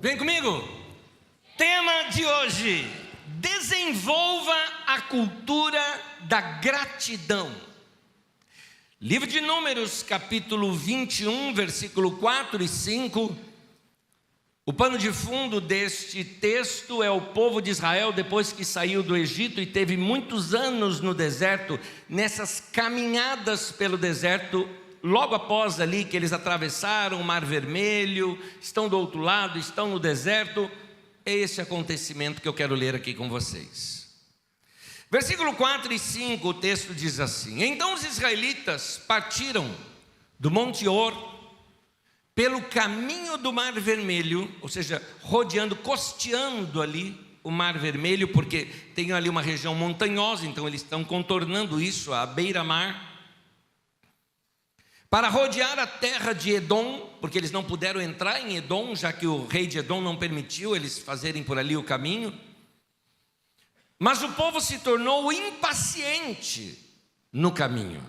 Vem comigo. Tema de hoje: desenvolva a cultura da gratidão. Livro de Números, capítulo 21, versículo 4 e 5. O pano de fundo deste texto é o povo de Israel depois que saiu do Egito e teve muitos anos no deserto, nessas caminhadas pelo deserto. Logo após ali que eles atravessaram o Mar Vermelho, estão do outro lado, estão no deserto, é esse acontecimento que eu quero ler aqui com vocês. Versículo 4 e 5, o texto diz assim: Então os israelitas partiram do Monte Hor pelo caminho do Mar Vermelho, ou seja, rodeando, costeando ali o Mar Vermelho, porque tem ali uma região montanhosa, então eles estão contornando isso, a beira-mar, para rodear a terra de Edom, porque eles não puderam entrar em Edom, já que o rei de Edom não permitiu eles fazerem por ali o caminho. Mas o povo se tornou impaciente no caminho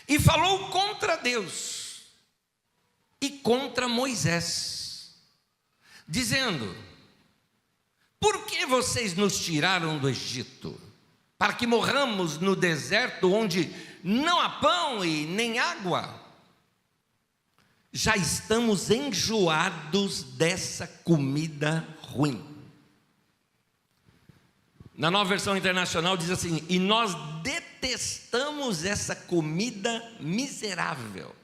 e falou contra Deus e contra Moisés, dizendo: por que vocês nos tiraram do Egito, para que morramos no deserto, onde não há pão e nem água? Já estamos enjoados dessa comida ruim. Na Nova Versão Internacional diz assim: e nós detestamos essa comida miserável.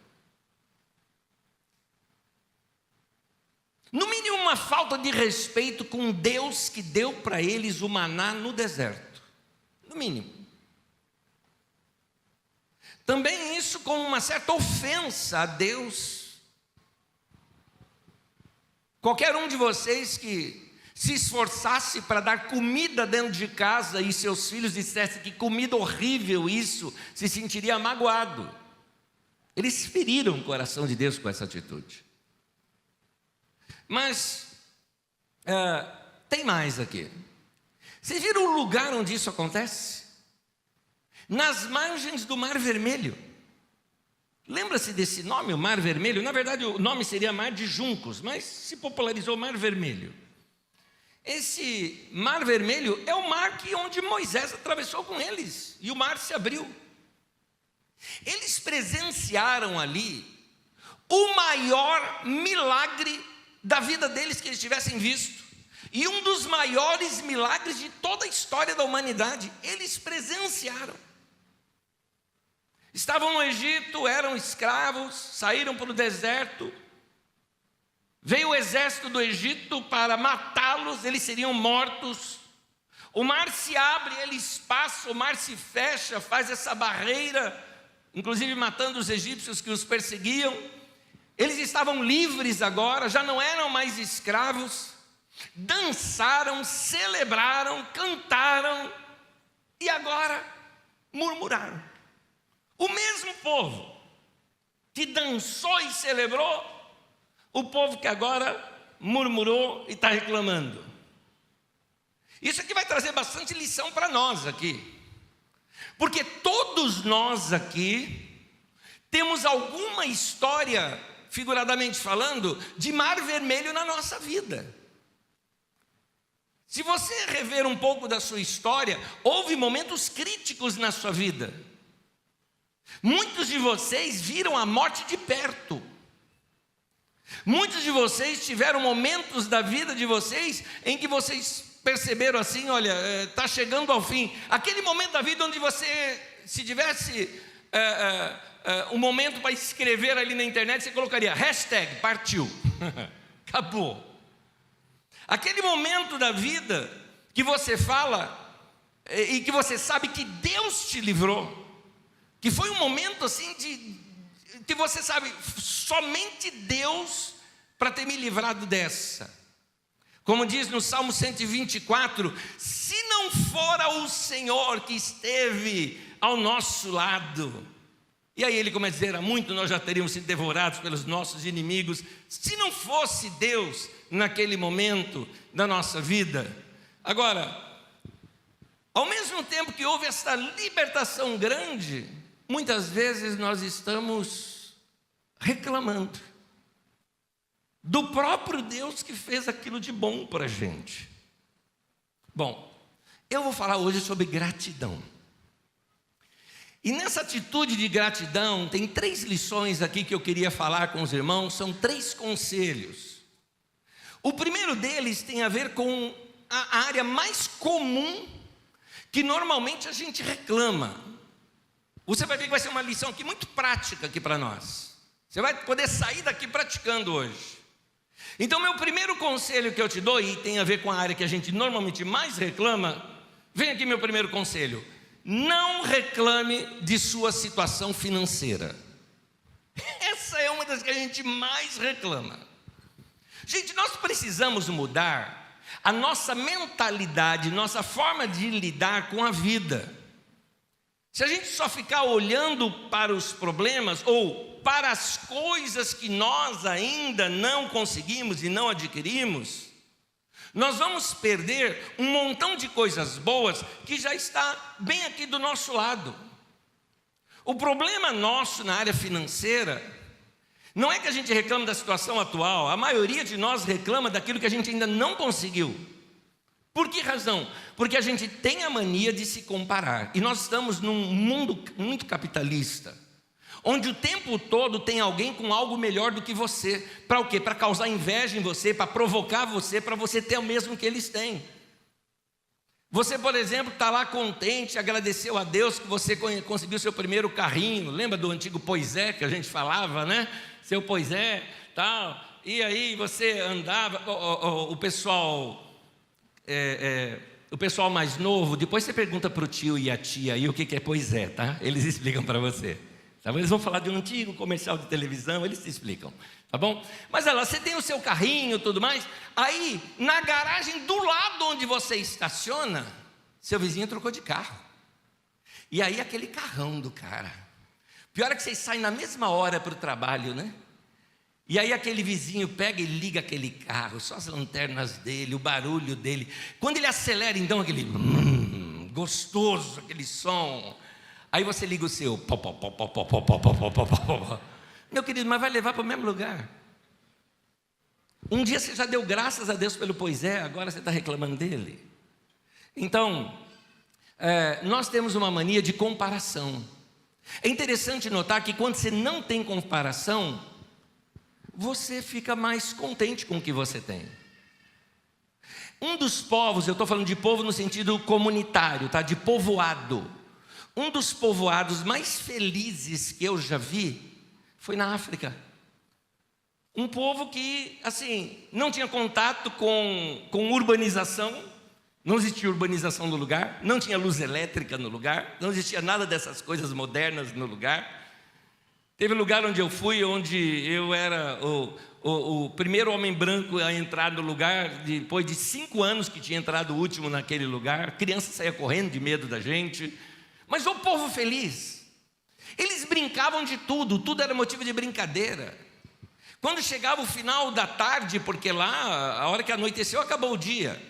No mínimo, uma falta de respeito com Deus que deu para eles o maná no deserto. No mínimo. Também isso com uma certa ofensa a Deus. Qualquer um de vocês que se esforçasse para dar comida dentro de casa e seus filhos dissessem que comida horrível isso, se sentiria magoado. Eles feriram o coração de Deus com essa atitude. Mas tem mais aqui. Vocês viram o lugar onde isso acontece? Nas margens do Mar Vermelho. Lembra-se desse nome, o Mar Vermelho? Na verdade o nome seria Mar de Juncos, mas se popularizou Mar Vermelho. Esse Mar Vermelho é o mar onde Moisés atravessou com eles, e o mar se abriu. Eles presenciaram ali o maior milagre da vida deles que eles tivessem visto, e um dos maiores milagres de toda a história da humanidade. Eles presenciaram. Estavam no Egito, eram escravos, saíram para o deserto, veio o exército do Egito para matá-los, eles seriam mortos. O mar se abre, eles passam, o mar se fecha, faz essa barreira, inclusive matando os egípcios que os perseguiam. Eles estavam livres agora, já não eram mais escravos. Dançaram, celebraram, cantaram e agora murmuraram. O mesmo povo que dançou e celebrou, o povo que agora murmurou e está reclamando. Isso aqui vai trazer bastante lição para nós aqui, porque todos nós aqui temos alguma história, figuradamente falando, de Mar Vermelho na nossa vida. Se você rever um pouco da sua história, houve momentos críticos na sua vida. Muitos de vocês viram a morte de perto. Muitos de vocês tiveram momentos da vida de vocês em que vocês perceberam assim: olha, está chegando ao fim. Aquele momento da vida onde você, se tivesse um momento para escrever ali na internet, você colocaria hashtag partiu. Acabou. Aquele momento da vida que você fala e que você sabe que Deus te livrou, que foi um momento assim que você sabe, somente Deus para ter me livrado dessa. Como diz no Salmo 124, se não fora o Senhor que esteve ao nosso lado. E aí ele começa a dizer: há muito nós já teríamos sido devorados pelos nossos inimigos, se não fosse Deus naquele momento da nossa vida. Agora, ao mesmo tempo que houve essa libertação grande, muitas vezes nós estamos reclamando do próprio Deus que fez aquilo de bom para a gente. Bom, eu vou falar hoje sobre gratidão. E nessa atitude de gratidão, tem 3 lições aqui que eu queria falar com os irmãos, são 3 conselhos. O primeiro deles tem a ver com a área mais comum que normalmente a gente reclama. Você vai ver que vai ser uma lição aqui muito prática aqui para nós. Você vai poder sair daqui praticando hoje. Então, meu primeiro conselho que eu te dou, e tem a ver com a área que a gente normalmente mais reclama, vem aqui meu primeiro conselho: não reclame de sua situação financeira. Essa é uma das que a gente mais reclama. Gente, nós precisamos mudar a nossa mentalidade, nossa forma de lidar com a vida. Se a gente só ficar olhando para os problemas ou para as coisas que nós ainda não conseguimos e não adquirimos, nós vamos perder um montão de coisas boas que já está bem aqui do nosso lado. O problema nosso na área financeira não é que a gente reclama da situação atual, a maioria de nós reclama daquilo que a gente ainda não conseguiu. Por que razão? Porque a gente tem a mania de se comparar. E nós estamos num mundo muito capitalista, onde o tempo todo tem alguém com algo melhor do que você. Para o quê? Para causar inveja em você, para provocar você, para você ter o mesmo que eles têm. Você, por exemplo, está lá contente, agradeceu a Deus que você conseguiu seu primeiro carrinho. Lembra do antigo Poisé que a gente falava, né? Seu Poisé, tal. E aí você andava, o pessoal mais novo, depois você pergunta para o tio e a tia aí o que é Poisé, tá? Eles explicam para você. Tá bom? Eles vão falar de um antigo comercial de televisão, eles te explicam, tá bom? Mas olha lá, você tem o seu carrinho e tudo mais, aí na garagem do lado onde você estaciona, seu vizinho trocou de carro. E aí aquele carrão do cara. Pior é que vocês saem na mesma hora para o trabalho, né? E aí aquele vizinho pega e liga aquele carro, só as lanternas dele, o barulho dele. Quando ele acelera, então, aquele gostoso, aquele som. Aí você liga o seu. Meu querido, mas vai levar para o mesmo lugar. Um dia você já deu graças a Deus pelo Poisé, agora você está reclamando dele. Então, nós temos uma mania de comparação. É interessante notar que quando você não tem comparação, você fica mais contente com o que você tem. Um dos povos, eu estou falando de povo no sentido comunitário, tá? De povoado. Um dos povoados mais felizes que eu já vi foi na África. Um povo que, assim, não tinha contato com urbanização, não existia urbanização no lugar, não tinha luz elétrica no lugar, não existia nada dessas coisas modernas no lugar. Teve lugar onde eu fui, onde eu era o primeiro homem branco a entrar no lugar, depois de 5 anos que tinha entrado o último naquele lugar. A criança saía correndo de medo da gente. Mas o povo feliz, eles brincavam de tudo, tudo era motivo de brincadeira. Quando chegava o final da tarde, porque lá, a hora que anoiteceu, acabou o dia.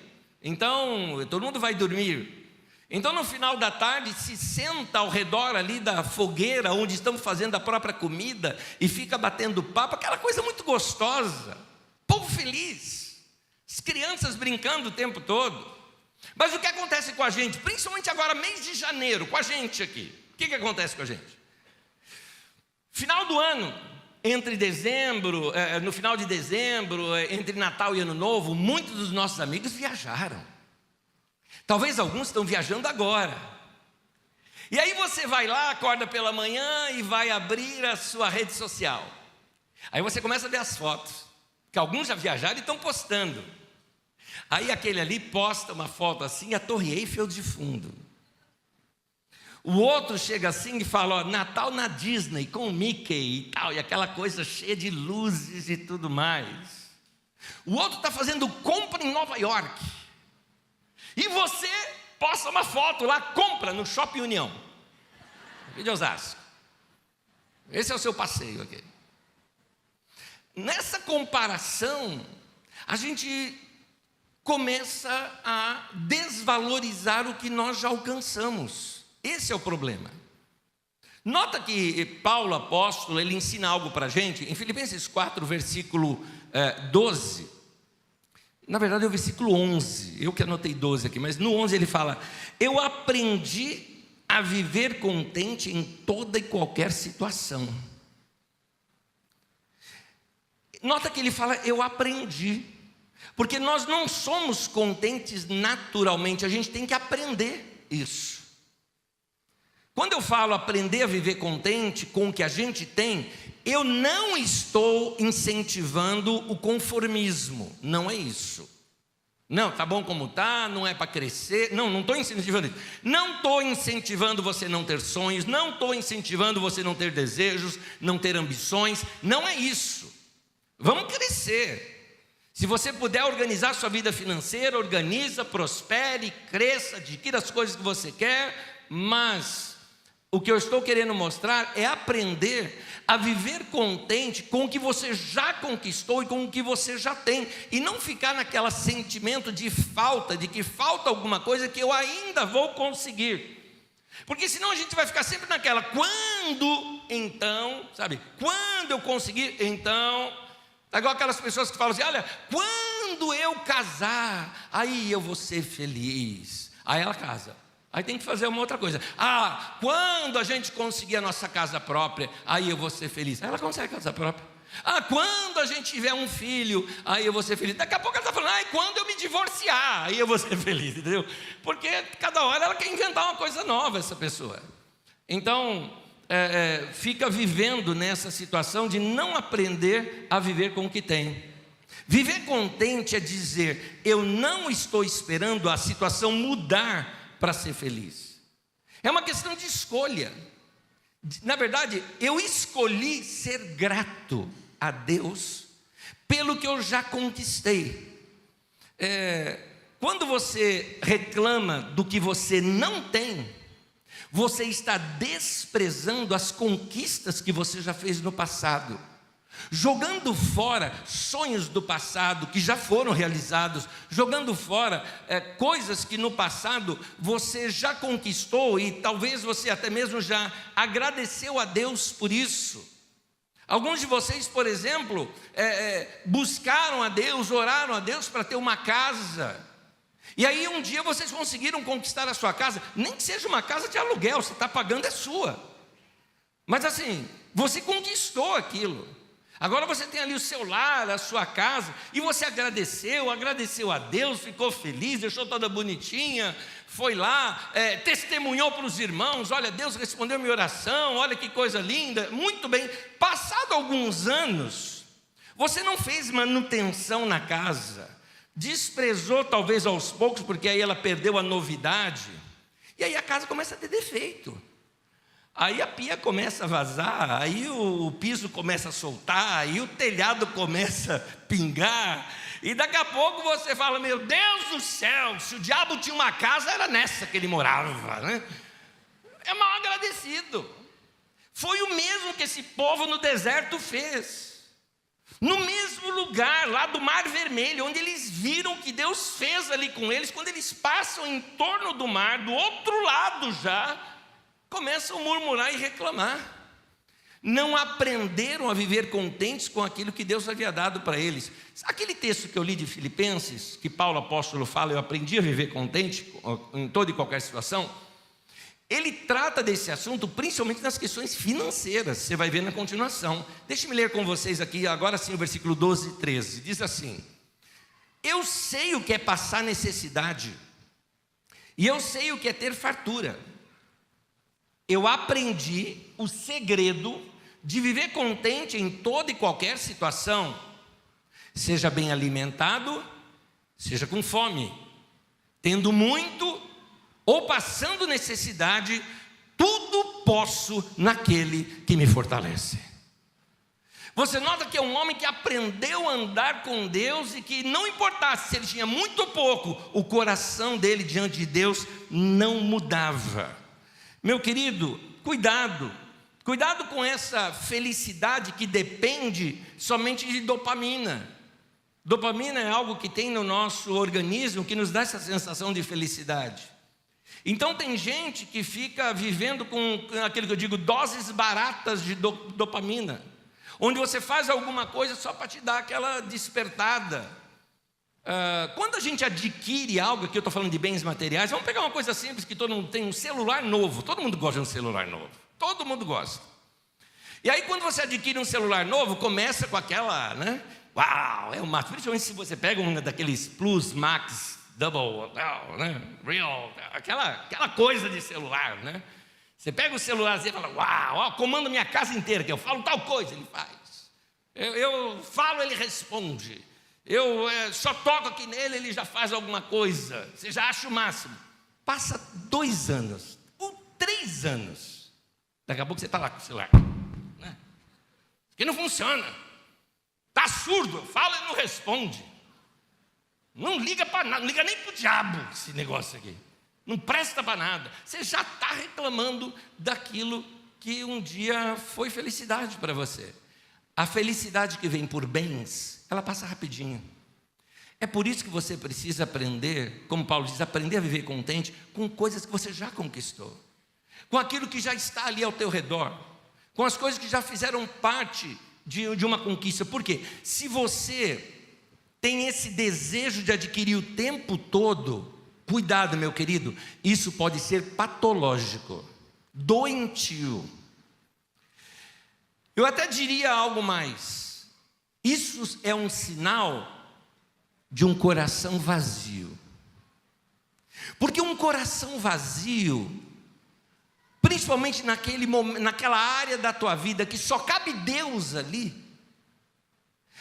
Então, todo mundo vai dormir. Então, no final da tarde, se senta ao redor ali da fogueira, onde estamos fazendo a própria comida, e fica batendo papo, aquela coisa muito gostosa. Povo feliz, as crianças brincando o tempo todo. Mas o que acontece com a gente, principalmente agora, mês de janeiro, com a gente aqui? O que acontece com a gente? Final do ano, entre dezembro, no final de dezembro, entre Natal e Ano Novo, muitos dos nossos amigos viajaram. Talvez alguns estão viajando agora. E aí você vai lá, acorda pela manhã e vai abrir a sua rede social. Aí você começa a ver as fotos, que alguns já viajaram e estão postando. Aí aquele ali posta uma foto assim, a Torre Eiffel de fundo. O outro chega assim e fala, ó, Natal na Disney, com o Mickey e tal, e aquela coisa cheia de luzes e tudo mais. O outro está fazendo compra em Nova York. E você posta uma foto lá, compra no Shopping União, aqui de Osasco. Esse é o seu passeio aqui. Nessa comparação, a gente começa a desvalorizar o que nós já alcançamos. Esse é o problema. Nota que Paulo, apóstolo, ele ensina algo para a gente. Em Filipenses 4, versículo 12, na verdade é o versículo 11, eu que anotei 12 aqui, mas no 11 ele fala: eu aprendi a viver contente em toda e qualquer situação. Nota que ele fala, eu aprendi, porque nós não somos contentes naturalmente, a gente tem que aprender isso. Quando eu falo aprender a viver contente com o que a gente tem, eu não estou incentivando o conformismo, não é isso. Não, tá bom como tá, não é para crescer, não estou incentivando isso. Não estou incentivando você não ter sonhos, não estou incentivando você não ter desejos, não ter ambições, não é isso. Vamos crescer. Se você puder organizar sua vida financeira, organiza, prospere, cresça, adquira as coisas que você quer, mas o que eu estou querendo mostrar é aprender a viver contente com o que você já conquistou e com o que você já tem, e não ficar naquele sentimento de falta, de que falta alguma coisa que eu ainda vou conseguir, porque senão a gente vai ficar sempre naquela, quando então, sabe, quando eu conseguir, então, é igual aquelas pessoas que falam assim, olha, quando eu casar, aí eu vou ser feliz, aí ela casa. Aí tem que fazer uma outra coisa. Quando a gente conseguir a nossa casa própria, aí eu vou ser feliz. Aí ela consegue a casa própria. Quando a gente tiver um filho, aí eu vou ser feliz. Daqui a pouco ela está falando, quando eu me divorciar, aí eu vou ser feliz, entendeu? Porque cada hora ela quer inventar uma coisa nova, essa pessoa. Então, fica vivendo nessa situação de não aprender a viver com o que tem. Viver contente é dizer, eu não estou esperando a situação mudar para ser feliz. É uma questão de escolha. Na verdade, eu escolhi ser grato a Deus pelo que eu já conquistei. Quando você reclama do que você não tem, você está desprezando as conquistas que você já fez no passado, jogando fora sonhos do passado que já foram realizados, jogando fora coisas que no passado você já conquistou e talvez você até mesmo já agradeceu a Deus por isso. Alguns de vocês, por exemplo, buscaram a Deus, oraram a Deus para ter uma casa, e aí um dia vocês conseguiram conquistar a sua casa, nem que seja uma casa de aluguel, você está pagando, é sua, mas assim, você conquistou aquilo. Agora você tem ali o seu lar, a sua casa, e você agradeceu a Deus, ficou feliz, deixou toda bonitinha, foi lá, testemunhou para os irmãos, olha, Deus respondeu minha oração, olha que coisa linda, muito bem. Passado alguns anos, você não fez manutenção na casa, desprezou talvez aos poucos, porque aí ela perdeu a novidade, e aí a casa começa a ter defeito. Aí a pia começa a vazar, aí o piso começa a soltar, aí o telhado começa a pingar, e daqui a pouco você fala, meu Deus do céu, se o diabo tinha uma casa, era nessa que ele morava, né? É mal agradecido. Foi o mesmo que esse povo no deserto fez, no mesmo lugar, lá do Mar Vermelho, onde eles viram o que Deus fez ali com eles, quando eles passam em torno do mar, do outro lado já, começam a murmurar e reclamar. Não aprenderam a viver contentes com aquilo que Deus havia dado para eles. Aquele texto que eu li de Filipenses, que Paulo apóstolo fala, eu aprendi a viver contente em toda e qualquer situação, ele trata desse assunto principalmente nas questões financeiras, você vai ver na continuação. Deixe-me ler com vocês aqui, agora sim, o versículo 12 e 13, diz assim, eu sei o que é passar necessidade, e eu sei o que é ter fartura. Eu aprendi o segredo de viver contente em toda e qualquer situação, seja bem alimentado, seja com fome, tendo muito ou passando necessidade, tudo posso naquele que me fortalece. Você nota que é um homem que aprendeu a andar com Deus e que não importasse se ele tinha muito ou pouco, o coração dele diante de Deus não mudava. Meu querido, cuidado com essa felicidade que depende somente de dopamina. Dopamina é algo que tem no nosso organismo que nos dá essa sensação de felicidade. Então tem gente que fica vivendo com aquilo que eu digo, doses baratas de dopamina. onde você faz alguma coisa só para te dar aquela despertada. Quando a gente adquire algo, aqui eu estou falando de bens materiais, vamos pegar uma coisa simples, que todo mundo tem um celular novo, todo mundo gosta de um celular novo, todo mundo gosta. E aí quando você adquire um celular novo, começa com aquela, né? Uau, é o máximo, principalmente se você pega um daqueles Plus, Max, Double, né? Real, aquela coisa de celular, né? Você pega o celular e fala, uau, comanda minha casa inteira, que eu falo tal coisa, ele faz. Eu falo, ele responde. Eu só toco aqui nele, ele já faz alguma coisa. Você já acha o máximo. Passa 2 anos, ou 3 anos. Daqui a pouco você está lá com o celular. Né? Que não funciona. Está surdo, fala e não responde. Não liga para nada, não liga nem para o diabo esse negócio aqui. Não presta para nada. Você já está reclamando daquilo que um dia foi felicidade para você. A felicidade que vem por bens, ela passa rapidinho. É por isso que você precisa aprender, como Paulo diz, aprender a viver contente com coisas que você já conquistou. Com aquilo que já está ali ao teu redor. Com as coisas que já fizeram parte de uma conquista. Por quê? Se você tem esse desejo de adquirir o tempo todo, cuidado, meu querido, isso pode ser patológico, doentio. Eu até diria algo mais. Isso é um sinal de um coração vazio. Porque um coração vazio, principalmente naquela área da tua vida que só cabe Deus ali,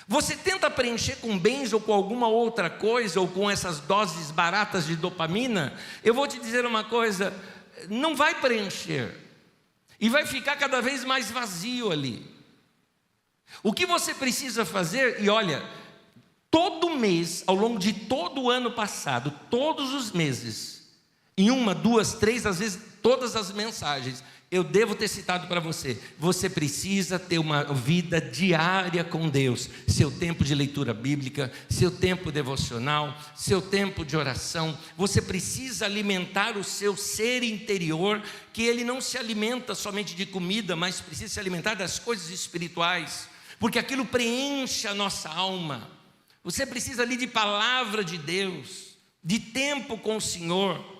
você tenta preencher com bens ou com alguma outra coisa, ou com essas doses baratas de dopamina, eu vou te dizer uma coisa, não vai preencher. E vai ficar cada vez mais vazio ali. O que você precisa fazer, e olha, todo mês, ao longo de todo o ano passado, todos os meses, em 1, 2, 3, às vezes todas as mensagens, eu devo ter citado para você, você precisa ter uma vida diária com Deus, seu tempo de leitura bíblica, seu tempo devocional, seu tempo de oração, você precisa alimentar o seu ser interior, que ele não se alimenta somente de comida, mas precisa se alimentar das coisas espirituais, porque aquilo preenche a nossa alma. Você precisa ali de palavra de Deus, de tempo com o Senhor.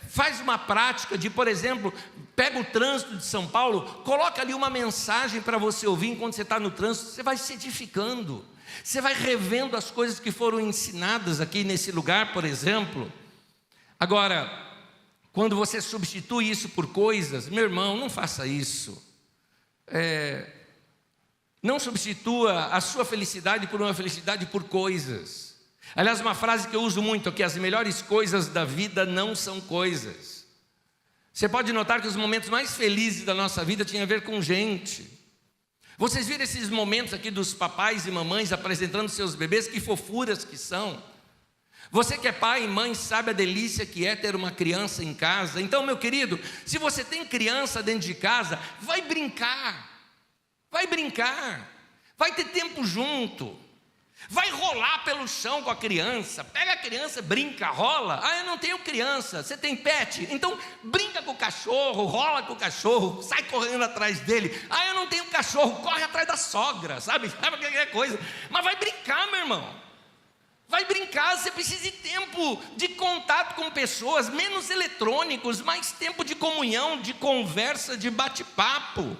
Faz uma prática de, por exemplo, pega o trânsito de São Paulo, coloca ali uma mensagem para você ouvir enquanto você está no trânsito, você vai se edificando, você vai revendo as coisas que foram ensinadas aqui nesse lugar, por exemplo. Agora, quando você substitui isso por coisas, meu irmão, não faça isso. Não substitua a sua felicidade por uma felicidade por coisas. Aliás, uma frase que eu uso muito aqui, as melhores coisas da vida não são coisas. Você pode notar que os momentos mais felizes da nossa vida tinham a ver com gente. Vocês viram esses momentos aqui dos papais e mamães apresentando seus bebês, que fofuras que são. Você que é pai e mãe sabe a delícia que é ter uma criança em casa. Então, meu querido, se você tem criança dentro de casa, vai brincar, vai ter tempo junto. Vai rolar pelo chão com a criança, pega a criança, brinca, rola. Eu não tenho criança, você tem pet? Então brinca com o cachorro, rola com o cachorro, sai correndo atrás dele. Eu não tenho cachorro, corre atrás da sogra, sabe qualquer coisa. Mas vai brincar, meu irmão. Vai brincar, você precisa de tempo de contato com pessoas, menos eletrônicos, mais tempo de comunhão, de conversa, de bate-papo.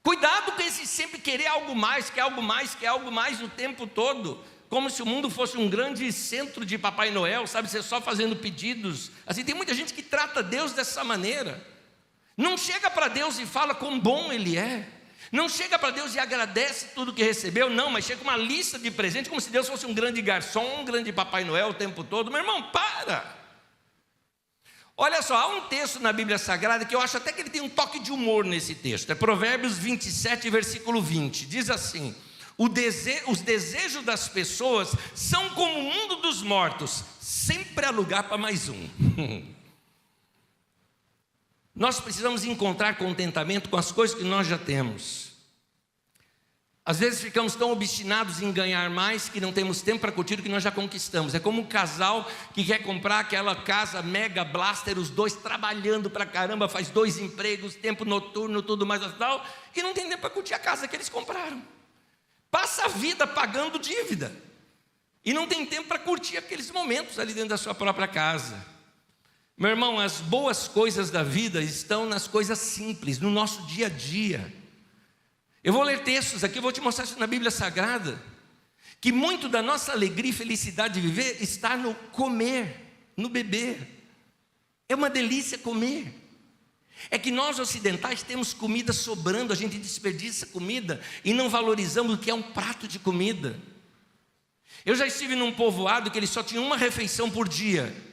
Cuidado com esse sempre querer algo mais, quer algo mais, quer algo mais o tempo todo, como se o mundo fosse um grande centro de Papai Noel, sabe, você só fazendo pedidos. Assim, tem muita gente que trata Deus dessa maneira. Não chega para Deus e fala quão bom Ele é. Não chega para Deus e agradece tudo que recebeu, não, mas chega com uma lista de presentes, como se Deus fosse um grande garçom, um grande Papai Noel o tempo todo. Meu irmão, para! Olha só, há um texto na Bíblia Sagrada que eu acho até que ele tem um toque de humor nesse texto. É Provérbios 27, versículo 20. Diz assim: os desejos das pessoas são como o mundo dos mortos, sempre há lugar para mais um. Nós precisamos encontrar contentamento com as coisas que nós já temos. Às vezes ficamos tão obstinados em ganhar mais que não temos tempo para curtir o que nós já conquistamos. É como um casal que quer comprar aquela casa mega blaster, os dois trabalhando para caramba, faz 2 empregos, tempo noturno, tudo mais e tal, e não tem tempo para curtir a casa que eles compraram. Passa a vida pagando dívida e não tem tempo para curtir aqueles momentos ali dentro da sua própria casa. Meu irmão, as boas coisas da vida estão nas coisas simples, no nosso dia a dia. Eu vou ler textos aqui, vou te mostrar isso na Bíblia Sagrada, que muito da nossa alegria e felicidade de viver está no comer, no beber. É uma delícia comer. É que nós ocidentais temos comida sobrando, a gente desperdiça comida e não valorizamos o que é um prato de comida. Eu já estive num povoado que eles só tinham uma refeição por dia.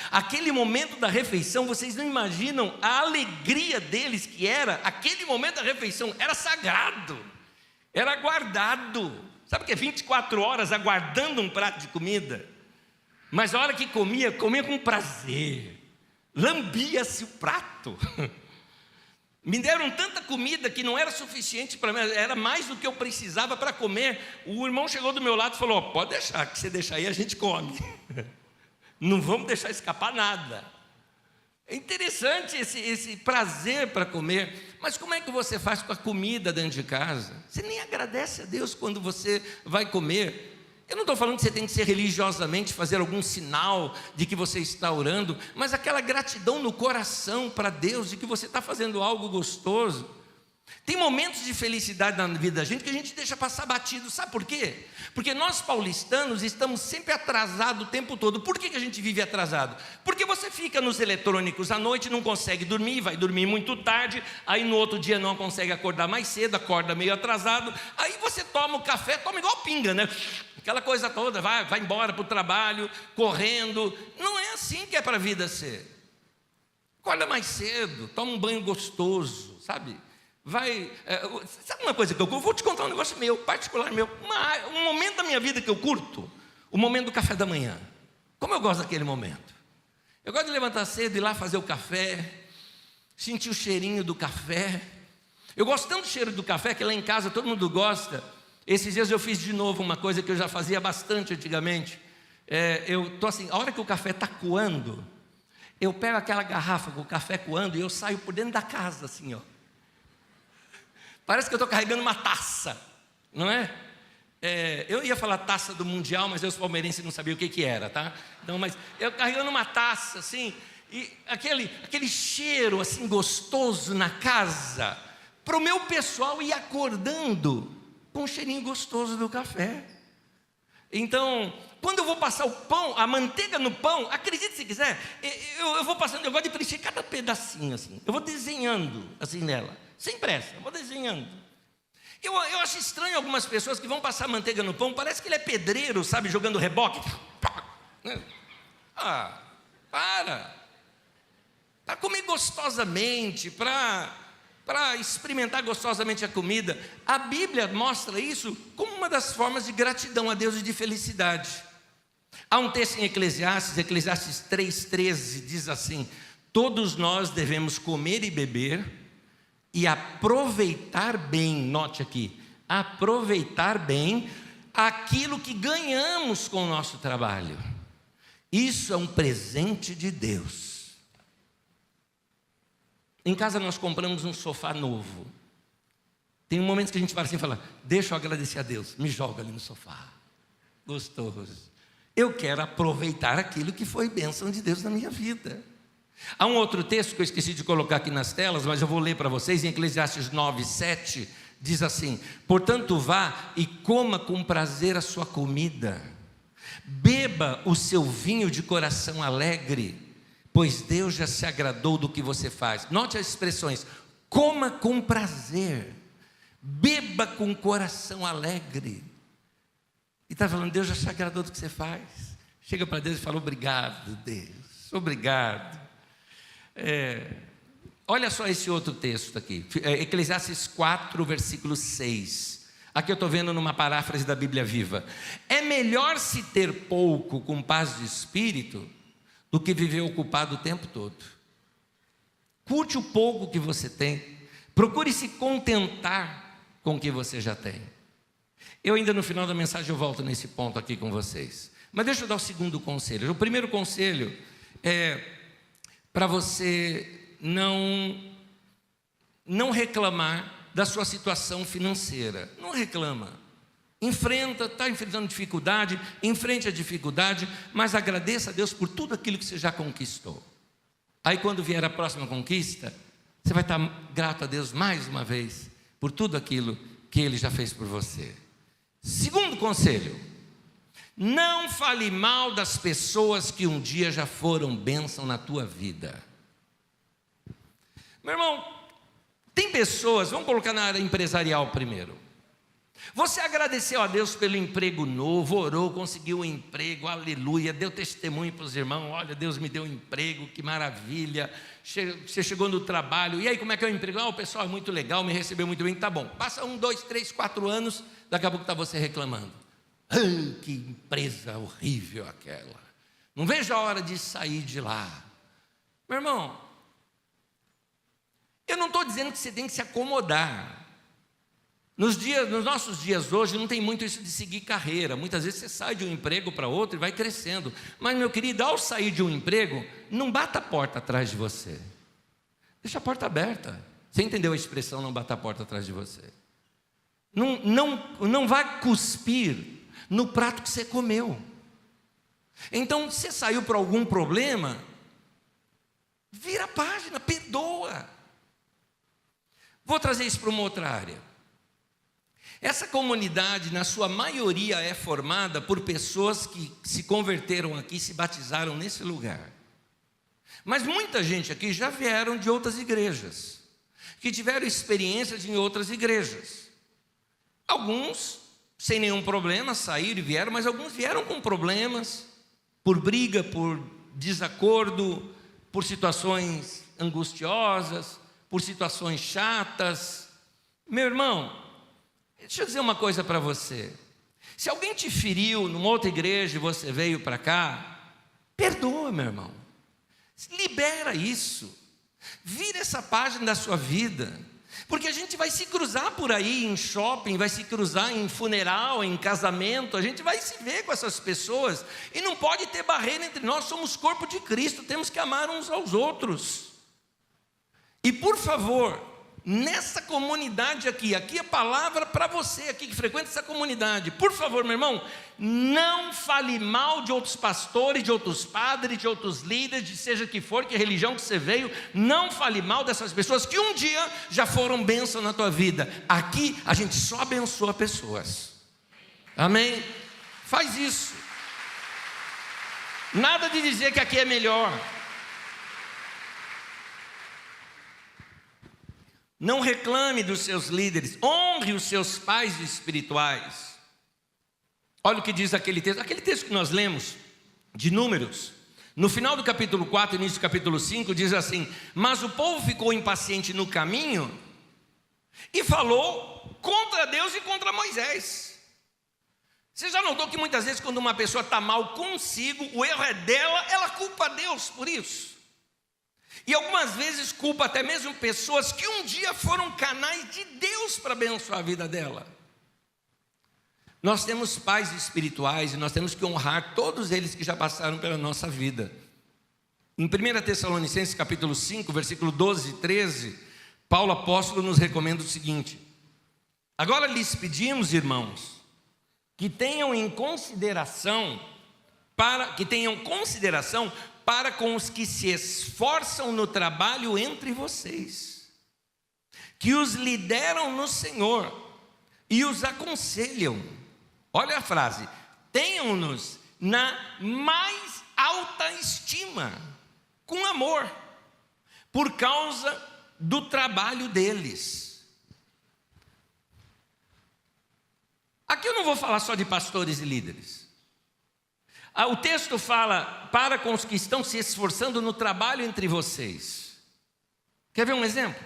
Aquele momento da refeição, vocês não imaginam a alegria deles que era, aquele momento da refeição era sagrado, era guardado. Sabe o que é 24 horas aguardando um prato de comida? Mas a hora que comia com prazer, lambia-se o prato. Me deram tanta comida que não era suficiente para mim, era mais do que eu precisava para comer. O irmão chegou do meu lado e falou: pode deixar, que você deixar aí a gente come. Não vamos deixar escapar nada. É interessante esse prazer para comer. Mas como é que você faz com a comida dentro de casa? Você nem agradece a Deus quando você vai comer. Eu não estou falando que você tem que ser religiosamente, fazer algum sinal de que você está orando, mas aquela gratidão no coração para Deus de que você está fazendo algo gostoso. Tem momentos de felicidade na vida da gente que a gente deixa passar batido. Sabe por quê? Porque nós paulistanos estamos sempre atrasados o tempo todo. Por que a gente vive atrasado? Porque você fica nos eletrônicos à noite, não consegue dormir, vai dormir muito tarde, aí no outro dia não consegue acordar mais cedo, acorda meio atrasado, aí você toma o café, toma igual pinga, né? Aquela coisa toda, vai embora para o trabalho, correndo. Não é assim que é para a vida ser. Acorda mais cedo, toma um banho gostoso, sabe? Sabe uma coisa que eu curto? Vou te contar um negócio meu, particular meu. Um momento da minha vida que eu curto, o momento do café da manhã. Como eu gosto daquele momento. Eu gosto de levantar cedo, ir lá fazer o café, sentir o cheirinho do café. Eu gosto tanto do cheiro do café que lá em casa todo mundo gosta. Esses dias eu fiz de novo uma coisa que eu já fazia bastante antigamente. Eu estou assim, a hora que o café está coando, eu pego aquela garrafa com o café coando e eu saio por dentro da casa assim, ó. Parece que eu estou carregando uma taça, não é? Eu ia falar taça do Mundial, mas eu sou palmeirense e não sabia o que era, tá? Então, mas eu carregando uma taça, assim, e aquele cheiro, assim, gostoso na casa, para o meu pessoal ir acordando com o cheirinho gostoso do café. Então, quando eu vou passar o pão, a manteiga no pão, acredite se quiser, eu vou passando, eu gosto de preencher cada pedacinho, assim, eu vou desenhando, assim, nela. Sem pressa, vou desenhando. Eu acho estranho algumas pessoas que vão passar manteiga no pão, parece que ele é pedreiro, sabe, jogando reboque. Para comer gostosamente, para experimentar gostosamente a comida. A Bíblia mostra isso como uma das formas de gratidão a Deus e de felicidade. Há um texto em Eclesiastes 3,13, diz assim: todos nós devemos comer e beber e aproveitar bem, note aqui, aproveitar bem aquilo que ganhamos com o nosso trabalho. Isso é um presente de Deus. Em casa nós compramos um sofá novo. Tem momentos que a gente fala, deixa eu agradecer a Deus, me joga ali no sofá. Gostoso. Eu quero aproveitar aquilo que foi bênção de Deus na minha vida. Há um outro texto que eu esqueci de colocar aqui nas telas, mas eu vou ler para vocês, em Eclesiastes 9:7, diz assim: portanto vá e coma com prazer a sua comida, beba o seu vinho de coração alegre, pois Deus já se agradou do que você faz. Note as expressões: coma com prazer, beba com coração alegre. E está falando, Deus já se agradou do que você faz. Chega para Deus e fala, obrigado Deus, obrigado. Olha só esse outro texto aqui, Eclesiastes 4, versículo 6. Aqui eu estou vendo numa paráfrase da Bíblia Viva. É melhor se ter pouco com paz de espírito do que viver ocupado o tempo todo. Curte o pouco que você tem, procure se contentar com o que você já tem. Eu ainda no final da mensagem eu volto nesse ponto aqui com vocês. Mas deixa eu dar o segundo conselho. O primeiro conselho é para você não reclamar da sua situação financeira. Não reclama. Está enfrentando dificuldade, enfrente a dificuldade, mas agradeça a Deus por tudo aquilo que você já conquistou. Aí quando vier a próxima conquista, você vai estar grato a Deus mais uma vez por tudo aquilo que Ele já fez por você. Segundo conselho, não fale mal das pessoas que um dia já foram bênção na tua vida. Meu irmão, tem pessoas, vamos colocar na área empresarial primeiro. Você agradeceu a Deus pelo emprego novo, orou, conseguiu um emprego, aleluia, deu testemunho para os irmãos, olha, Deus me deu um emprego, que maravilha. Você chegou no trabalho, e aí como é que é o emprego? O pessoal é muito legal, me recebeu muito bem, tá bom. Passa 1, 2, 3, 4 anos, daqui a pouco está você reclamando. Que empresa horrível aquela. Não vejo a hora de sair de lá. Meu irmão, eu não estou dizendo que você tem que se acomodar. Nos nossos dias hoje não tem muito isso de seguir carreira. Muitas vezes você sai de um emprego para outro e vai crescendo. Mas, meu querido, ao sair de um emprego, não bata a porta atrás de você. Deixa a porta aberta. Você entendeu a expressão não bata a porta atrás de você? Não vai cuspir no prato que você comeu. Então, se você saiu por algum problema, vira a página, perdoa. Vou trazer isso para uma outra área. Essa comunidade, na sua maioria, é formada por pessoas que se converteram aqui, se batizaram nesse lugar. Mas muita gente aqui já vieram de outras igrejas, que tiveram experiências em outras igrejas. Alguns, sem nenhum problema, saíram e vieram, mas alguns vieram com problemas, por briga, por desacordo, por situações angustiosas, por situações chatas. Meu irmão, deixa eu dizer uma coisa para você. Se alguém te feriu numa outra igreja e você veio para cá, perdoa, meu irmão. Libera isso. Vira essa página da sua vida. Porque a gente vai se cruzar por aí em shopping, vai se cruzar em funeral, em casamento. A gente vai se ver com essas pessoas. E não pode ter barreira entre nós. Somos corpo de Cristo. Temos que amar uns aos outros. E por favor, nessa comunidade aqui a palavra para você aqui que frequenta essa comunidade, por favor, meu irmão, não fale mal de outros pastores, de outros padres, de outros líderes, de seja que for, que religião que você veio, não fale mal dessas pessoas que um dia já foram bênção na tua vida. Aqui a gente só abençoa pessoas, amém? Faz isso, nada de dizer que aqui é melhor. Não reclame dos seus líderes, honre os seus pais espirituais. Olha o que diz aquele texto que nós lemos, de Números. No final do capítulo 4, início do capítulo 5, diz assim: mas o povo ficou impaciente no caminho e falou contra Deus e contra Moisés. Você já notou que muitas vezes quando uma pessoa está mal consigo, o erro é dela, ela culpa Deus por isso. E algumas vezes culpa até mesmo pessoas que um dia foram canais de Deus para abençoar a vida dela. Nós temos pais espirituais e nós temos que honrar todos eles que já passaram pela nossa vida. Em 1 Tessalonicenses capítulo 5, versículo 12 e 13, Paulo apóstolo nos recomenda o seguinte: agora lhes pedimos, irmãos, que tenham consideração para com os que se esforçam no trabalho entre vocês, que os lideram no Senhor e os aconselham. Olha a frase: tenham-nos na mais alta estima, com amor, por causa do trabalho deles. Aqui eu não vou falar só de pastores e líderes. O texto fala para com os que estão se esforçando no trabalho entre vocês. Quer ver um exemplo?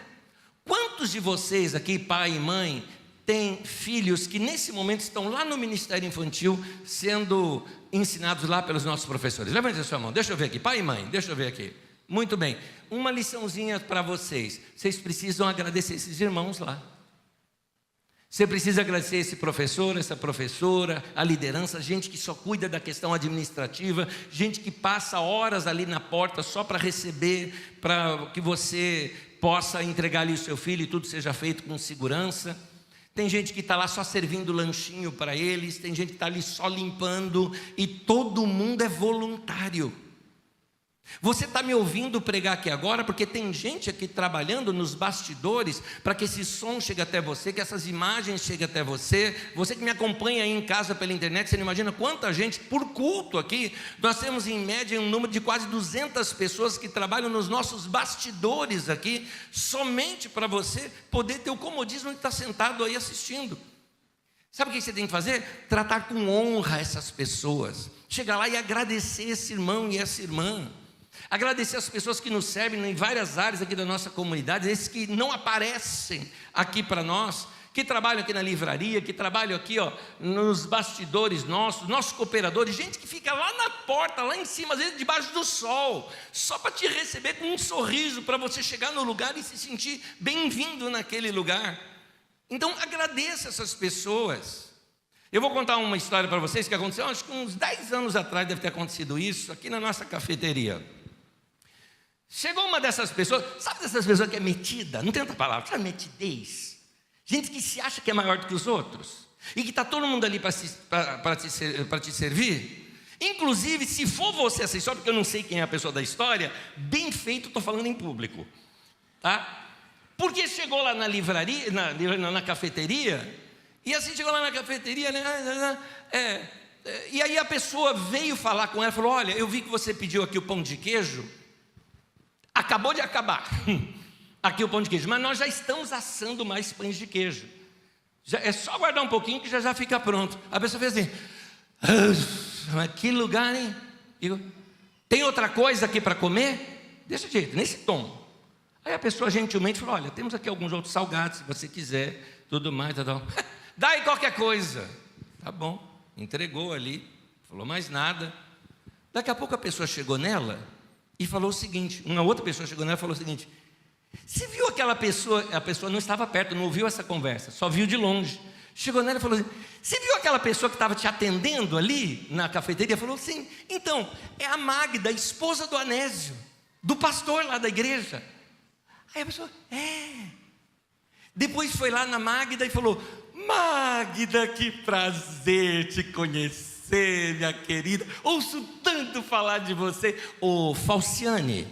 Quantos de vocês aqui, pai e mãe, têm filhos que nesse momento estão lá no Ministério Infantil sendo ensinados lá pelos nossos professores? Levante a sua mão, deixa eu ver aqui, pai e mãe, deixa eu ver aqui. Muito bem, uma liçãozinha para vocês. Vocês precisam agradecer esses irmãos lá. Você precisa agradecer esse professor, essa professora, a liderança, gente que só cuida da questão administrativa, gente que passa horas ali na porta só para receber, para que você possa entregar ali o seu filho e tudo seja feito com segurança. Tem gente que está lá só servindo lanchinho para eles, tem gente que está ali só limpando, e todo mundo é voluntário. Você está me ouvindo pregar aqui agora porque tem gente aqui trabalhando nos bastidores para que esse som chegue até você, que essas imagens cheguem até você. Você que me acompanha aí em casa pela internet, você não imagina quanta gente por culto aqui. Nós temos em média um número de quase 200 pessoas que trabalham nos nossos bastidores aqui, somente para você poder ter o comodismo de estar sentado aí assistindo. Sabe o que você tem que fazer? Tratar com honra essas pessoas. Chegar lá e agradecer esse irmão e essa irmã. Agradecer as pessoas que nos servem em várias áreas aqui da nossa comunidade, esses que não aparecem aqui para nós, que trabalham aqui na livraria, que trabalham aqui nos bastidores nossos cooperadores, gente que fica lá na porta, lá em cima, às vezes debaixo do sol, só para te receber com um sorriso, para você chegar no lugar e se sentir bem-vindo naquele lugar. Então agradeça essas pessoas. Eu vou contar uma história para vocês que aconteceu, acho que uns 10 anos atrás deve ter acontecido isso, aqui na nossa cafeteria. Chegou uma dessas pessoas, sabe dessas pessoas que é metida? Não tem outra palavra, sabe metidez? Gente que se acha que é maior do que os outros e que está todo mundo ali para te servir. Inclusive, se for você essa história, porque eu não sei quem é a pessoa da história, bem feito, estou falando em público, tá? Porque chegou lá na livraria, na cafeteria, e assim chegou lá na cafeteria, né? E aí a pessoa veio falar com ela, falou: olha, eu vi que você pediu aqui o pão de queijo. Acabou de acabar aqui o pão de queijo, mas nós já estamos assando mais pães de queijo. É só aguardar um pouquinho que já fica pronto. A pessoa fez assim: mas que lugar, hein? Tem outra coisa aqui para comer? Desse jeito, nesse tom. Aí a pessoa gentilmente falou: olha, temos aqui alguns outros salgados, se você quiser, tudo mais, tal. Dá aí qualquer coisa. Tá bom, entregou ali, falou mais nada. Daqui a pouco a pessoa chegou nela e falou o seguinte, uma outra pessoa chegou nela e falou o seguinte: você viu aquela pessoa? A pessoa não estava perto, não ouviu essa conversa, só viu de longe. Chegou nela e falou assim: você viu aquela pessoa que estava te atendendo ali na cafeteria? Falou: sim. Então, é a Magda, esposa do Anésio, do pastor lá da igreja. Aí a pessoa: Depois foi lá na Magda e falou: Magda, que prazer te conhecer, minha querida, ouço tanto falar de você. Ô Falciane,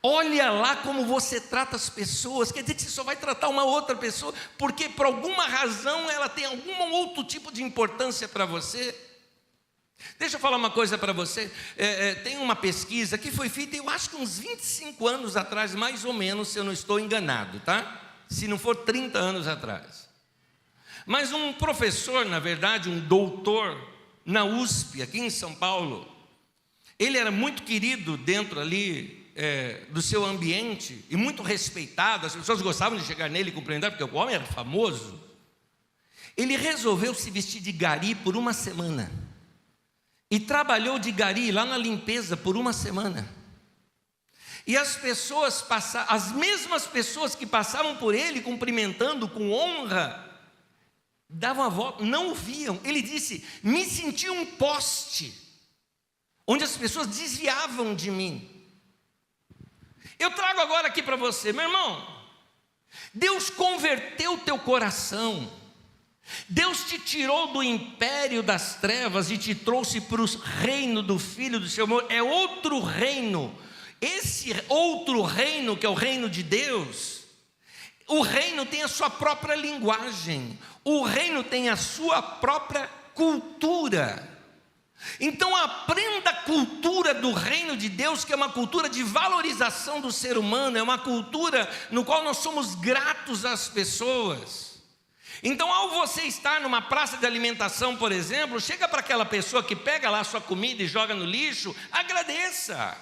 olha lá como você trata as pessoas. Quer dizer que você só vai tratar uma outra pessoa porque por alguma razão ela tem algum outro tipo de importância para você. Deixa eu falar uma coisa para você. Tem uma pesquisa que foi feita, eu acho que uns 25 anos atrás, mais ou menos, se eu não estou enganado, tá? Se não for 30 anos atrás. Mas um professor, na verdade, um doutor, na USP, aqui em São Paulo, ele era muito querido dentro ali do seu ambiente e muito respeitado, as pessoas gostavam de chegar nele e cumprimentar, porque o homem era famoso. Ele resolveu se vestir de gari por uma semana e trabalhou de gari lá na limpeza por uma semana. E as pessoas as mesmas pessoas que passavam por ele cumprimentando com honra, davam a volta, não o viam. Ele disse: me senti um poste onde as pessoas desviavam de mim. Eu trago agora aqui para você, meu irmão, Deus converteu o teu coração. Deus te tirou do império das trevas e te trouxe para o reino do Filho do seu amor. É outro reino. Esse outro reino, que é o reino de Deus, o reino tem a sua própria linguagem, o reino tem a sua própria cultura. Então aprenda a cultura do reino de Deus, que é uma cultura de valorização do ser humano, é uma cultura no qual nós somos gratos às pessoas. Então, ao você estar numa praça de alimentação, por exemplo, chega para aquela pessoa que pega lá a sua comida e joga no lixo, agradeça.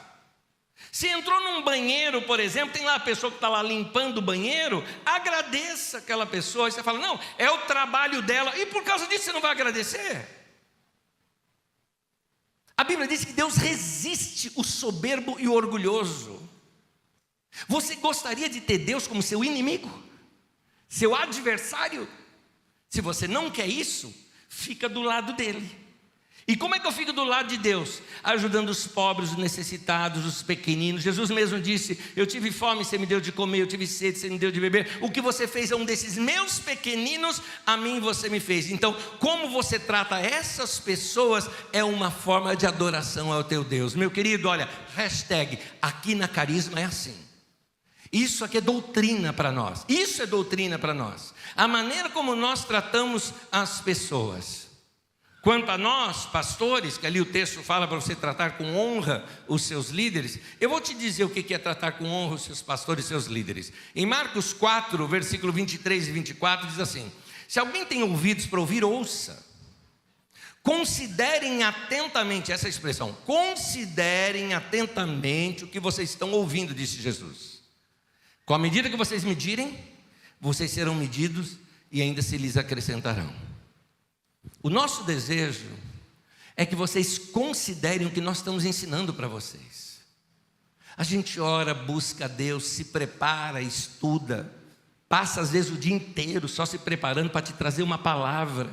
Se entrou num banheiro, por exemplo, tem lá a pessoa que está lá limpando o banheiro, agradeça aquela pessoa. E você fala: não, é o trabalho dela, e por causa disso você não vai agradecer? A Bíblia diz que Deus resiste o soberbo e o orgulhoso. Você gostaria de ter Deus como seu inimigo? Seu adversário. Se você não quer isso, fica do lado dele. E como é que eu fico do lado de Deus? Ajudando os pobres, os necessitados, os pequeninos. Jesus mesmo disse: eu tive fome, você me deu de comer, eu tive sede, você me deu de beber. O que você fez a um desses meus pequeninos, a mim você me fez. Então, como você trata essas pessoas é uma forma de adoração ao teu Deus. Meu querido, olha, hashtag aqui na Carisma é assim. Isso aqui é doutrina para nós. Isso é doutrina para nós. A maneira como nós tratamos as pessoas. Quanto a nós, pastores, que ali o texto fala para você tratar com honra os seus líderes, eu vou te dizer o que é tratar com honra os seus pastores e seus líderes. Em Marcos 4, versículo 23 e 24, diz assim: se alguém tem ouvidos para ouvir, ouça. Considerem atentamente, essa expressão, considerem atentamente o que vocês estão ouvindo, disse Jesus. Com a medida que vocês medirem, vocês serão medidos e ainda se lhes acrescentarão. O nosso desejo é que vocês considerem o que nós estamos ensinando para vocês. A gente ora, busca a Deus, se prepara, estuda, passa às vezes o dia inteiro só se preparando para te trazer uma palavra.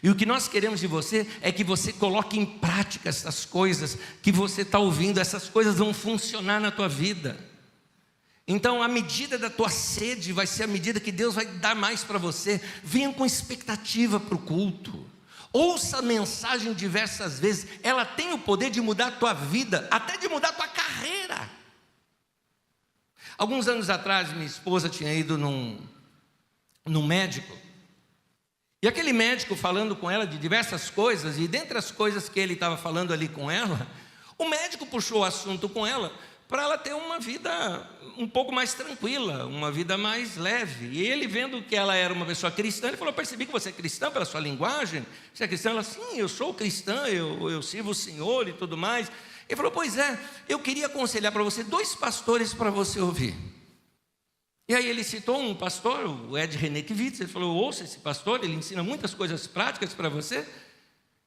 E o que nós queremos de você é que você coloque em prática essas coisas que você está ouvindo. Essas coisas vão funcionar na tua vida. Então a medida da tua sede vai ser a medida que Deus vai dar mais para você. Venha com expectativa para o culto. Ouça a mensagem diversas vezes. Ela tem o poder de mudar a tua vida, até de mudar a tua carreira. Alguns anos atrás, minha esposa tinha ido num médico. E aquele médico falando com ela de diversas coisas, e dentre as coisas que ele estava falando ali com ela, o médico puxou o assunto com ela, para ela ter uma vida um pouco mais tranquila, uma vida mais leve. E ele, vendo que ela era uma pessoa cristã, ele falou: percebi que você é cristã pela sua linguagem. Você é cristã? Ela: sim, eu sou cristã, eu sirvo o Senhor e tudo mais. Ele falou: pois é, eu queria aconselhar para você 2 pastores para você ouvir. E aí ele citou um pastor, o Ed Renekiewicz. Ele falou: ouça esse pastor, ele ensina muitas coisas práticas para você.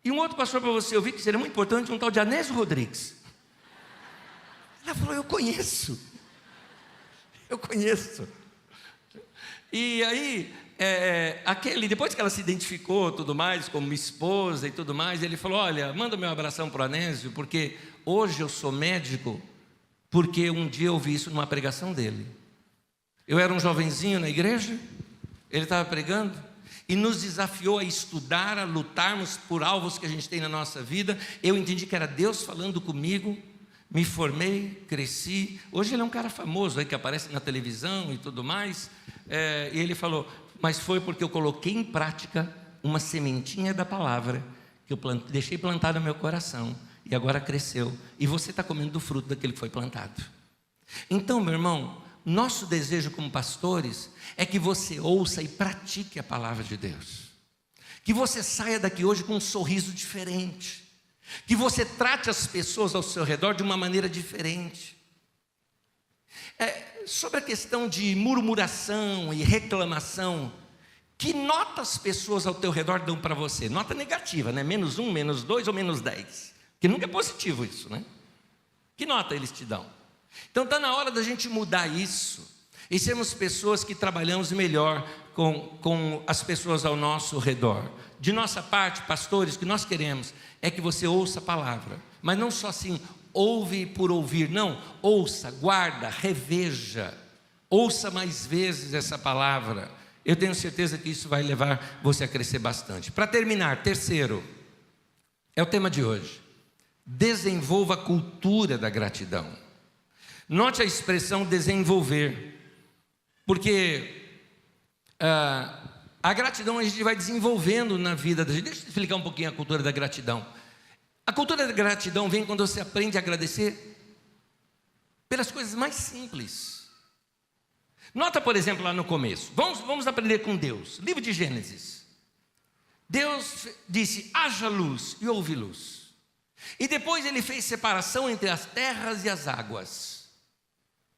E um outro pastor para você ouvir, que seria muito importante, um tal de Anésio Rodrigues. Ela falou: eu conheço. E aí, depois que ela se identificou tudo mais, como esposa e tudo mais, ele falou: olha, manda meu abração para o Anésio, porque hoje eu sou médico, porque um dia eu vi isso numa pregação dele. Eu era um jovenzinho na igreja, ele estava pregando, e nos desafiou a estudar, a lutarmos por alvos que a gente tem na nossa vida. Eu entendi que era Deus falando comigo. Me formei, cresci. Hoje ele é um cara famoso aí que aparece na televisão e tudo mais. E ele falou: mas foi porque eu coloquei em prática uma sementinha da palavra que eu deixei plantada no meu coração e agora cresceu. E você está comendo do fruto daquele que foi plantado. Então, meu irmão, nosso desejo como pastores é que você ouça e pratique a palavra de Deus. Que você saia daqui hoje com um sorriso diferente. Que você trate as pessoas ao seu redor de uma maneira diferente. Sobre a questão de murmuração e reclamação, que nota as pessoas ao teu redor dão para você? Nota negativa, né? -1, -2 ou -10. Que nunca é positivo isso, né? Que nota eles te dão? Então está na hora da gente mudar isso e sermos pessoas que trabalhamos melhor com as pessoas ao nosso redor. De nossa parte, pastores, o que nós queremos é que você ouça a palavra, mas não só assim, ouve por ouvir, não, ouça, guarda, reveja, ouça mais vezes essa palavra. Eu tenho certeza que isso vai levar você a crescer bastante. Para terminar, terceiro, é o tema de hoje: desenvolva a cultura da gratidão. Note a expressão desenvolver, porque a gratidão a gente vai desenvolvendo na vida da gente. Deixa eu explicar um pouquinho a cultura da gratidão. A cultura da gratidão vem quando você aprende a agradecer pelas coisas mais simples. Nota, por exemplo, lá no começo. Vamos aprender com Deus. Livro de Gênesis. Deus disse: haja luz, e houve luz. E depois ele fez separação entre as terras e as águas.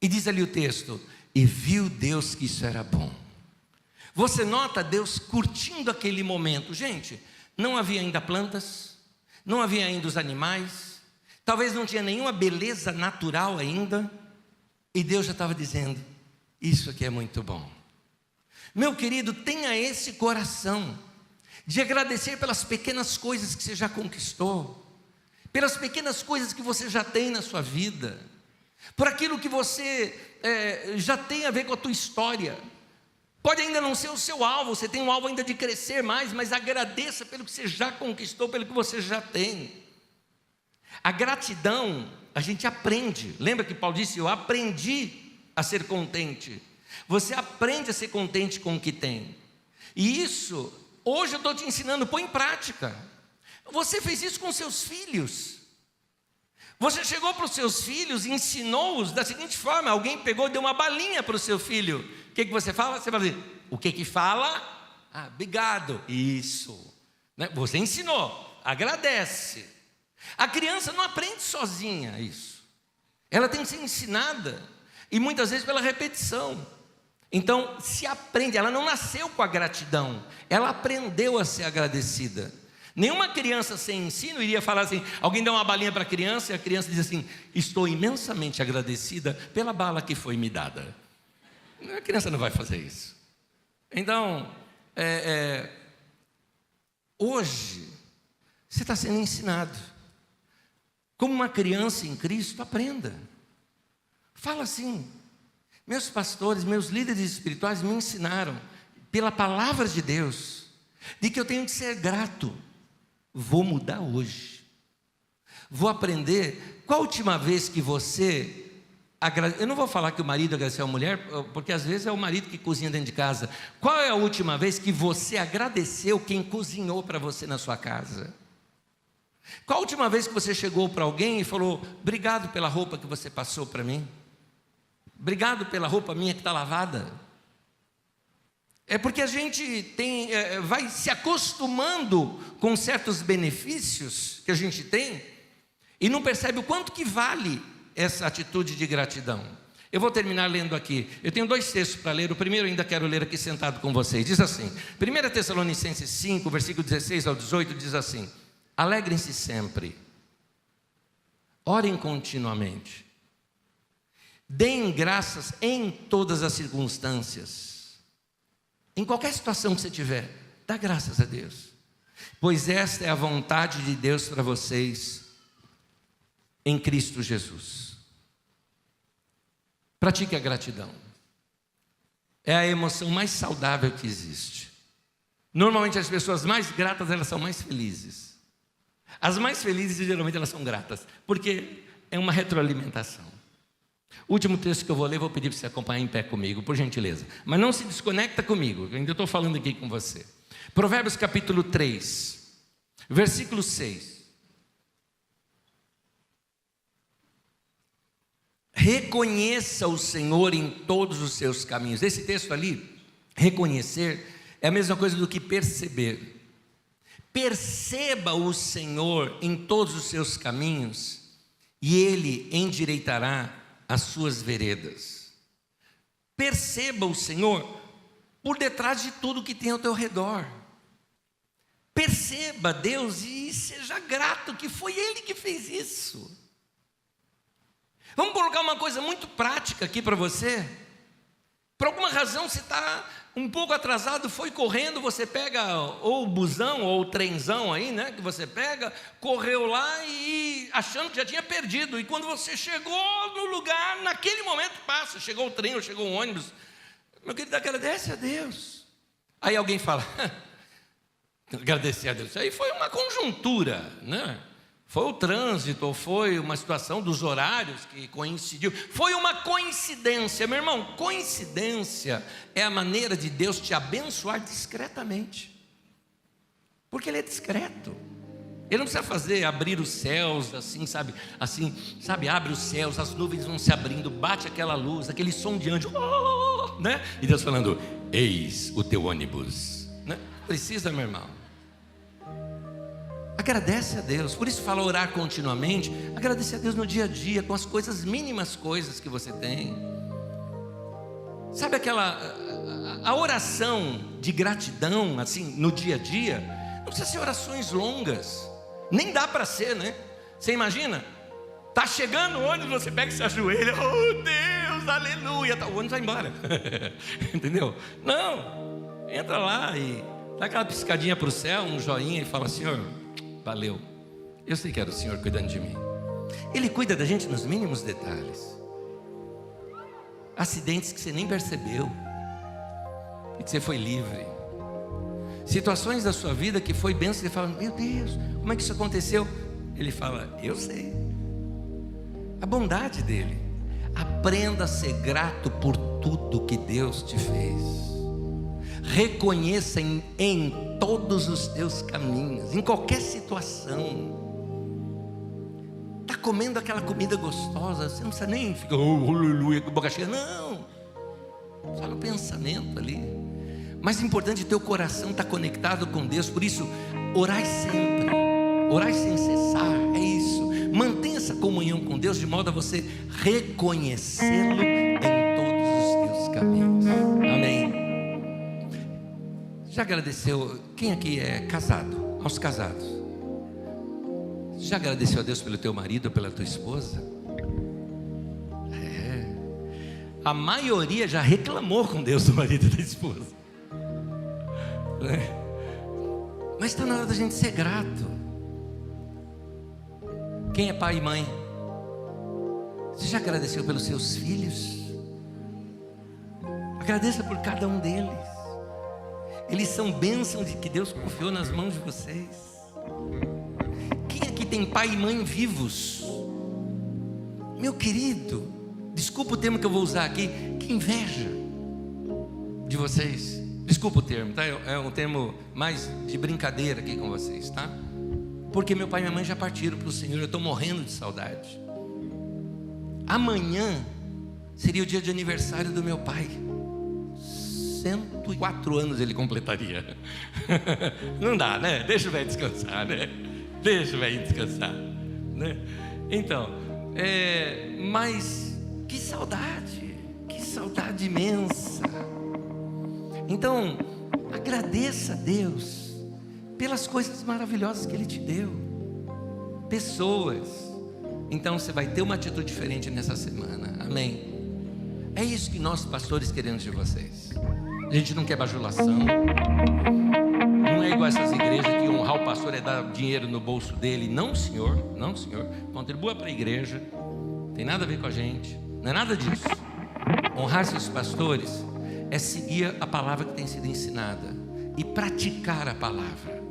E diz ali o texto: e viu Deus que isso era bom. Você nota Deus curtindo aquele momento. Gente, não havia ainda plantas, não havia ainda os animais, talvez não tinha nenhuma beleza natural ainda, e Deus já estava dizendo: isso aqui é muito bom. Meu querido, tenha esse coração de agradecer pelas pequenas coisas que você já conquistou, pelas pequenas coisas que você já tem na sua vida, por aquilo que você já tem a ver com a tua história. Pode ainda não ser o seu alvo, você tem um alvo ainda de crescer mais, mas agradeça pelo que você já conquistou, pelo que você já tem. A gratidão, a gente aprende. Lembra que Paulo disse: eu aprendi a ser contente. Você aprende a ser contente com o que tem. E isso, hoje eu estou te ensinando, põe em prática. Você fez isso com seus filhos. Você chegou para os seus filhos e ensinou-os da seguinte forma: alguém pegou e deu uma balinha para o seu filho. O que você fala? Você fala assim: o que fala? Ah, obrigado. Isso. Né? Você ensinou, agradece. A criança não aprende sozinha isso. Ela tem que ser ensinada. E muitas vezes pela repetição. Então, se aprende, ela não nasceu com a gratidão, ela aprendeu a ser agradecida. Nenhuma criança sem ensino iria falar assim: alguém dá uma balinha para a criança e a criança diz assim: estou imensamente agradecida pela bala que foi me dada. A criança não vai fazer isso. Então, hoje, você está sendo ensinado. Como uma criança em Cristo, aprenda. Fala assim: meus pastores, meus líderes espirituais me ensinaram, pela palavra de Deus, de que eu tenho que ser grato. Vou mudar hoje. Vou aprender. Qual a última vez que você eu não vou falar que o marido agradeceu a mulher, porque às vezes é o marido que cozinha dentro de casa. Qual é a última vez que você agradeceu quem cozinhou para você na sua casa? Qual a última vez que você chegou para alguém e falou: obrigado pela roupa que você passou para mim? Obrigado pela roupa minha que está lavada. É porque a gente vai se acostumando com certos benefícios que a gente tem e não percebe o quanto que vale essa atitude de gratidão. Eu vou terminar lendo aqui. Eu tenho 2 textos para ler. O primeiro eu ainda quero ler aqui sentado com vocês. Diz assim, 1 Tessalonicenses 5, versículo 16 ao 18, diz assim: alegrem-se sempre, orem continuamente, deem graças em todas as circunstâncias. Em qualquer situação que você tiver, dá graças a Deus, pois esta é a vontade de Deus para vocês em Cristo Jesus. Pratique a gratidão. É a emoção mais saudável que existe. Normalmente as pessoas mais gratas, elas são mais felizes. As mais felizes, geralmente, elas são gratas, porque é uma retroalimentação. O último texto que eu vou ler, vou pedir para você acompanhar em pé comigo, por gentileza. Mas não se desconecta comigo, eu ainda estou falando aqui com você. Provérbios capítulo 3, versículo 6. Reconheça o Senhor em todos os seus caminhos. Esse texto ali, reconhecer, é a mesma coisa do que perceber. Perceba o Senhor em todos os seus caminhos, e Ele endireitará as suas veredas. Perceba o Senhor por detrás de tudo que tem ao teu redor. Perceba Deus e seja grato que foi Ele que fez isso. Vamos colocar uma coisa muito prática aqui para você. Por alguma razão você está um pouco atrasado, foi correndo, você pega ou o busão ou o trenzão aí, né, que você pega, correu lá e achando que já tinha perdido. E quando você chegou no lugar, naquele momento passa, chegou o trem ou chegou o ônibus. Meu querido, agradece a Deus. Aí alguém fala, agradecer a Deus. Isso aí foi uma conjuntura, né? Foi o trânsito, ou foi uma situação dos horários que coincidiu. Foi uma coincidência, meu irmão. Coincidência é a maneira de Deus te abençoar discretamente. Porque Ele é discreto. Ele não precisa abrir os céus, assim, sabe, abre os céus, as nuvens vão se abrindo, bate aquela luz, aquele som de anjo, né? E Deus falando, eis o teu ônibus, né? Precisa, meu irmão. Agradece a Deus. Por isso fala orar continuamente. Agradece a Deus no dia a dia, com as coisas mínimas coisas que você tem. Sabe a oração de gratidão, assim, no dia a dia, não precisa ser orações longas. Nem dá para ser, né? Você imagina? Tá chegando o ônibus, você pega e se ajoelha. Oh Deus, aleluia. aleluia, tá, o ônibus vai embora. Entendeu? Não, entra lá e dá aquela piscadinha para o céu, um joinha e fala: Senhor, valeu, eu sei que era o Senhor cuidando de mim. Ele cuida da gente nos mínimos detalhes. Acidentes que você nem percebeu e que você foi livre. Situações da sua vida que foi bênção, você fala: meu Deus, como é que isso aconteceu? Ele fala: eu sei. A bondade dele. Aprenda a ser grato por tudo que Deus te fez. Reconheça em todos os teus caminhos, em qualquer situação. Está comendo aquela comida gostosa, você não precisa nem ficar aleluia, com boca cheia. Não, só no pensamento ali. Mais importante, teu coração está conectado com Deus. Por isso, orai sempre, orai sem cessar. É isso. Mantenha essa comunhão com Deus de modo a você reconhecê-lo em todos os teus caminhos. Amém. Já agradeceu? Quem aqui é casado? Aos casados, já agradeceu a Deus pelo teu marido ou pela tua esposa? A maioria já reclamou com Deus do marido e da esposa. Mas está na hora da gente ser grato. Quem é pai e mãe? Você já agradeceu pelos seus filhos? Agradeça por cada um deles. Eles são bênçãos de que Deus confiou nas mãos de vocês. Quem aqui tem pai e mãe vivos? Meu querido, desculpa o termo que eu vou usar aqui, que inveja de vocês. Desculpa o termo, tá? É um termo mais de brincadeira aqui com vocês, tá? Porque meu pai e minha mãe já partiram para o Senhor, eu estou morrendo de saudade. Amanhã seria o dia de aniversário do meu pai. 104 anos ele completaria. Não dá, né? Deixa o velho descansar, né? Deixa o velho descansar, né? Então, mas que saudade imensa. Então, agradeça a Deus pelas coisas maravilhosas que Ele te deu. Pessoas. Então você vai ter uma atitude diferente nessa semana. Amém. É isso que nós pastores queremos de vocês. A gente não quer bajulação. Não é igual essas igrejas que honrar o pastor é dar dinheiro no bolso dele. Não, senhor. Não, senhor. Contribua para a igreja. Não tem nada a ver com a gente. Não é nada disso. Honrar seus pastores é seguir a palavra que tem sido ensinada e praticar a palavra.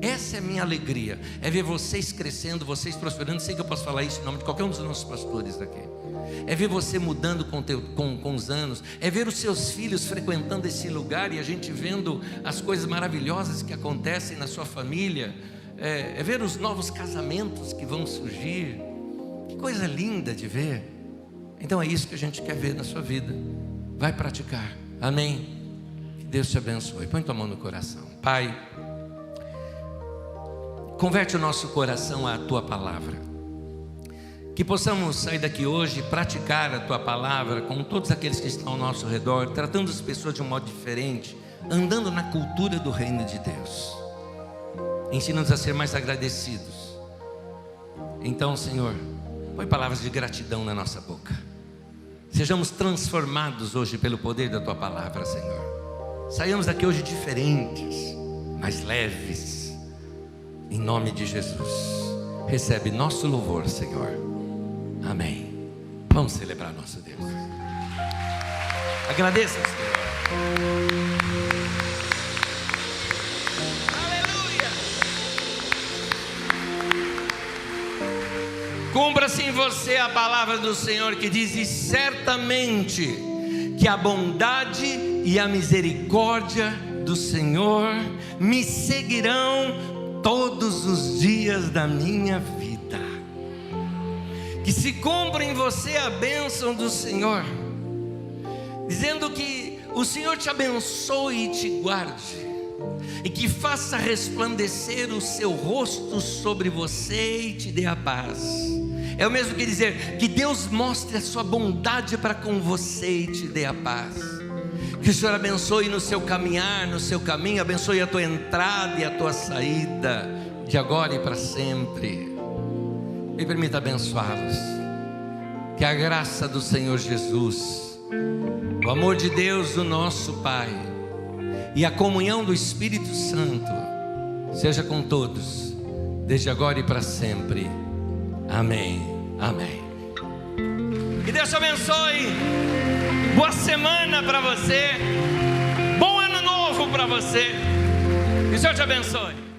Essa é a minha alegria, é ver vocês crescendo, vocês prosperando. Sei que eu posso falar isso em nome de qualquer um dos nossos pastores aqui. É ver você mudando com os anos, é ver os seus filhos frequentando esse lugar e a gente vendo as coisas maravilhosas que acontecem na sua família, é ver os novos casamentos que vão surgir. Que coisa linda de ver. Então é isso que a gente quer ver na sua vida. Vai praticar. Amém. Que Deus te abençoe. Põe tua mão no coração. Pai, converte o nosso coração à tua palavra. Que possamos sair daqui hoje e praticar a tua palavra com todos aqueles que estão ao nosso redor, tratando as pessoas de um modo diferente, andando na cultura do reino de Deus. Ensina-nos a ser mais agradecidos. Então, Senhor, põe palavras de gratidão na nossa boca. Sejamos transformados hoje pelo poder da tua palavra, Senhor. Saiamos daqui hoje diferentes, mais leves, em nome de Jesus. Recebe nosso louvor, Senhor. Amém. Vamos celebrar nosso Deus. Agradeça, Senhor. Aleluia. Cumpra-se em você a palavra do Senhor que diz: e certamente que a bondade e a misericórdia do Senhor me seguirão todos os dias da minha vida. Que se cumpra em você a bênção do Senhor, dizendo que o Senhor te abençoe e te guarde, e que faça resplandecer o seu rosto sobre você e te dê a paz. É o mesmo que dizer que Deus mostre a sua bondade para com você e te dê a paz. Que o Senhor abençoe no seu caminhar, no seu caminho, abençoe a tua entrada e a tua saída, de agora e para sempre. Me permita abençoá-los. Que a graça do Senhor Jesus, o amor de Deus, o nosso Pai, e a comunhão do Espírito Santo seja com todos, desde agora e para sempre. Amém. Amém. Que Deus te abençoe. Boa semana para você. Bom ano novo para você. Que o Senhor te abençoe.